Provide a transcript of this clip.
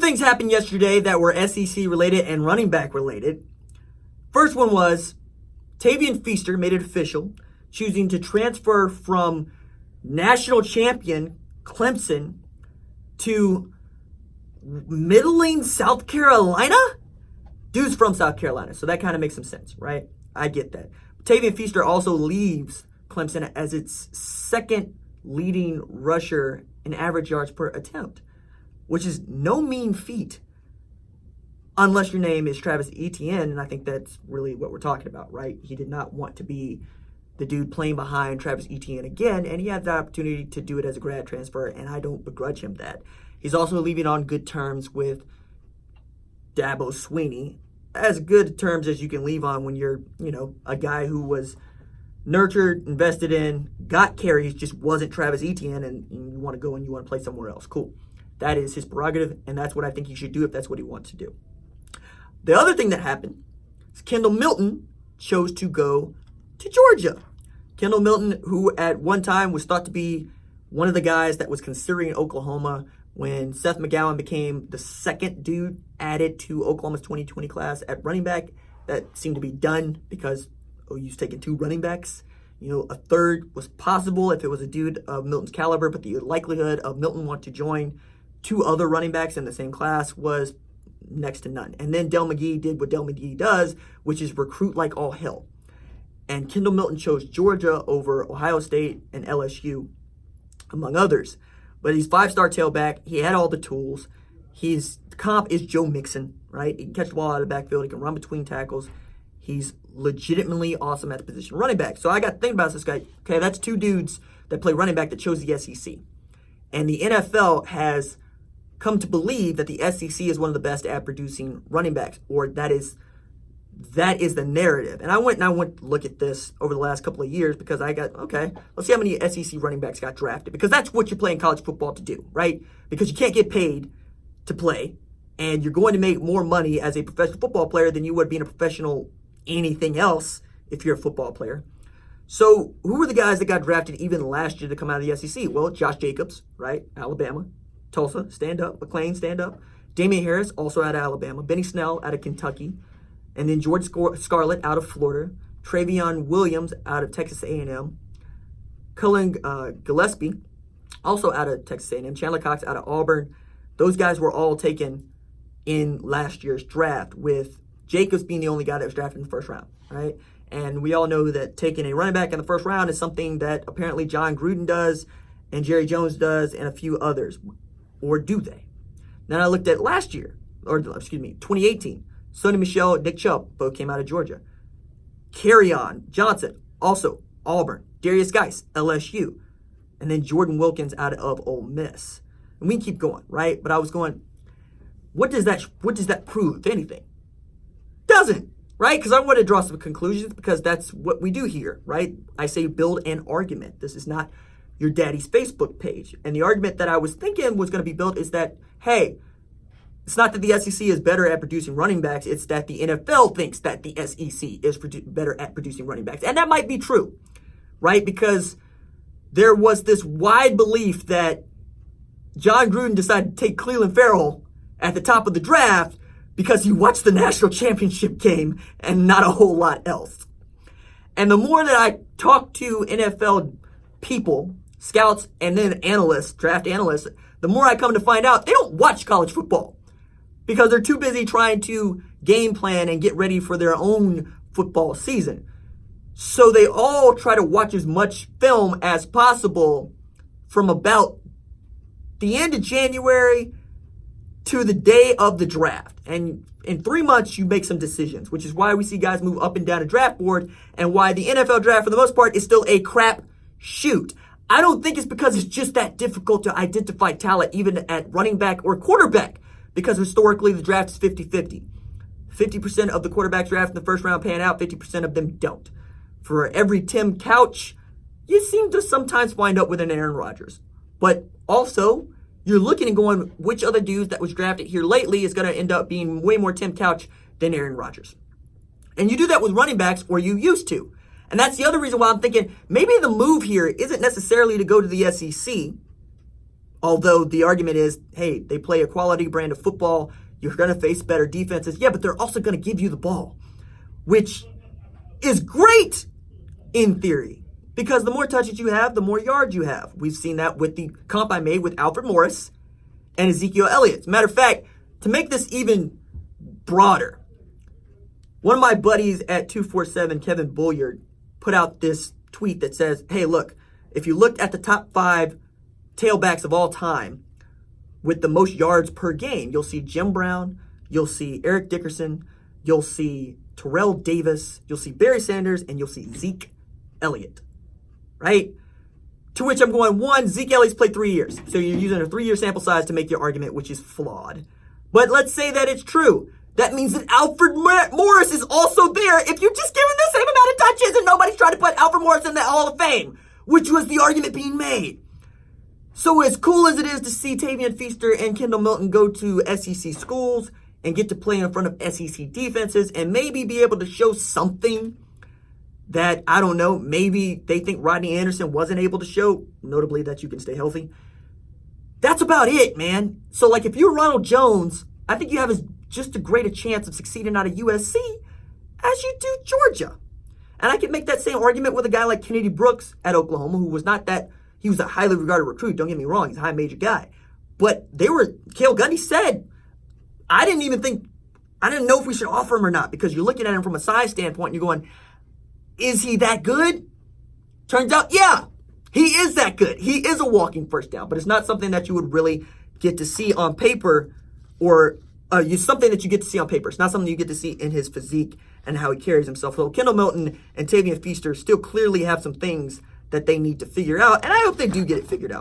things happened yesterday that were SEC related and running back related. First one was Tavien made it official, choosing to transfer from national champion Clemson to middling South Carolina? Dude's from South Carolina, so that kind of makes some sense, right? I get that. Tavien also leaves Clemson as its second leading rusher in average yards per attempt, which is no mean feat unless your name is Travis Etienne, and I think that's really what we're talking about, right? He did not want to be the dude playing behind Travis Etienne again, and he had the opportunity to do it as a grad transfer, and I don't begrudge him that. He's also leaving on good terms with Dabo Swinney, as good terms as you can leave on when you're, a guy who was nurtured, invested in, got carries, just wasn't Travis Etienne, and you want to go and you want to play somewhere else. Cool. That is his prerogative, and that's what I think he should do if that's what he wants to do. The other thing that happened is Kendall Milton chose to go to Georgia. Kendall Milton, who at one time was thought to be one of the guys that was considering Oklahoma when Seth McGowan became the second dude added to Oklahoma's 2020 class at running back. That seemed to be done because OU's taking 2 running backs. A third was possible if it was a dude of Milton's caliber, but the likelihood of Milton wanting to join 2 other running backs in the same class was next to none. And then Dell McGee did what Dell McGee does, which is recruit like all hell. And Kendall Milton chose Georgia over Ohio State and LSU, among others. But he's 5-star tailback. He had all the tools. His comp is Joe Mixon, right? He can catch the ball out of the backfield. He can run between tackles. He's legitimately awesome at the position of running back. So I got to think about this guy. Okay, that's 2 dudes that play running back that chose the SEC. And the NFL has come to believe that the SEC is one of the best at producing running backs, or that is the narrative. And I went to look at this over the last couple of years because let's see how many SEC running backs got drafted, because that's what you're playing college football to do, right? Because you can't get paid to play, and you're going to make more money as a professional football player than you would being a professional anything else if you're a football player. So who were the guys that got drafted even last year to come out of the SEC? Well, Josh Jacobs, right? Alabama. Tulsa, stand up. McLean, stand up. Damian Harris, also out of Alabama. Benny Snell out of Kentucky. And then George Scarlett out of Florida. Travion Williams out of Texas A&M. Cullen Gillespie, also out of Texas A&M. Chandler Cox out of Auburn. Those guys were all taken in last year's draft, with Jacobs being the only guy that was drafted in the first round, right? And we all know that taking a running back in the first round is something that apparently John Gruden does and Jerry Jones does and a few others. Or do they? Then I looked at 2018. Sonny Michel, Nick Chubb, both came out of Georgia. Kerryon Johnson, also Auburn. Darius Geis, LSU. And then Jordan Wilkins out of Ole Miss. And we can keep going, right? But I was going, what does that prove, if anything? Doesn't, right? Because I want to draw some conclusions, because that's what we do here, right? I say build an argument. This is not your daddy's Facebook page. And the argument that I was thinking was going to be built is that, hey, it's not that the SEC is better at producing running backs. It's that the NFL thinks that the SEC is better at producing running backs. And that might be true, right? Because there was this wide belief that John Gruden decided to take Clelin Ferrell at the top of the draft because he watched the national championship game and not a whole lot else. And the more that I talk to NFL people, scouts, and then analysts, draft analysts, the more I come to find out they don't watch college football because they're too busy trying to game plan and get ready for their own football season. So they all try to watch as much film as possible from about the end of January to the day of the draft. And in 3 months, you make some decisions, which is why we see guys move up and down a draft board and why the NFL draft, for the most part, is still a crap shoot. I don't think it's because it's just that difficult to identify talent, even at running back or quarterback, because historically the draft is 50-50. 50% of the quarterbacks drafted in the first round pan out, 50% of them don't. For every Tim Couch, you seem to sometimes wind up with an Aaron Rodgers. But also, you're looking and going, which other dude that was drafted here lately is going to end up being way more Tim Couch than Aaron Rodgers? And you do that with running backs, or you used to. And that's the other reason why I'm thinking maybe the move here isn't necessarily to go to the SEC, Although the argument is, hey, they play a quality brand of football. You're going to face better defenses. Yeah, but they're also going to give you the ball, which is great in theory, because the more touches you have, the more yards you have. We've seen that with the comp I made with Alfred Morris and Ezekiel Elliott. As a matter of fact, to make this even broader, one of my buddies at 247, Kevin Bulliard, put out this tweet that says, hey, look, if you looked at the top 5 tailbacks of all time with the most yards per game, you'll see Jim Brown, you'll see Eric Dickerson, you'll see Terrell Davis, you'll see Barry Sanders, and you'll see Zeke Elliott, right? To which I'm going, one, Zeke Elliott's played 3 years. So you're using a 3-year sample size to make your argument, which is flawed. But let's say that it's true. That means that Alfred Morris is also there if you just give him the same amount of touches and nobody's trying to put Alfred Morris in the Hall of Fame, which was the argument being made. So as cool as it is to see Tavien Feaster and Kendall Milton go to SEC schools and get to play in front of SEC defenses and maybe be able to show something that, I don't know, maybe they think Rodney Anderson wasn't able to show, notably that you can stay healthy. That's about it, man. So, like, if you're Ronald Jones, I think you have just as great a chance of succeeding out of USC as you do Georgia. And I can make that same argument with a guy like Kennedy Brooks at Oklahoma, who was not that, he was a highly regarded recruit, don't get me wrong, he's a high major guy. But Cale Gundy said, I didn't know if we should offer him or not, because you're looking at him from a size standpoint and you're going, is he that good? Turns out, yeah, he is that good. He is a walking first down, but it's not something that you would really get to see on paper, or something that you get to see on paper. It's not something you get to see in his physique and how he carries himself. So Kendall Milton and Tavien Feaster still clearly have some things that they need to figure out, and I hope they do get it figured out.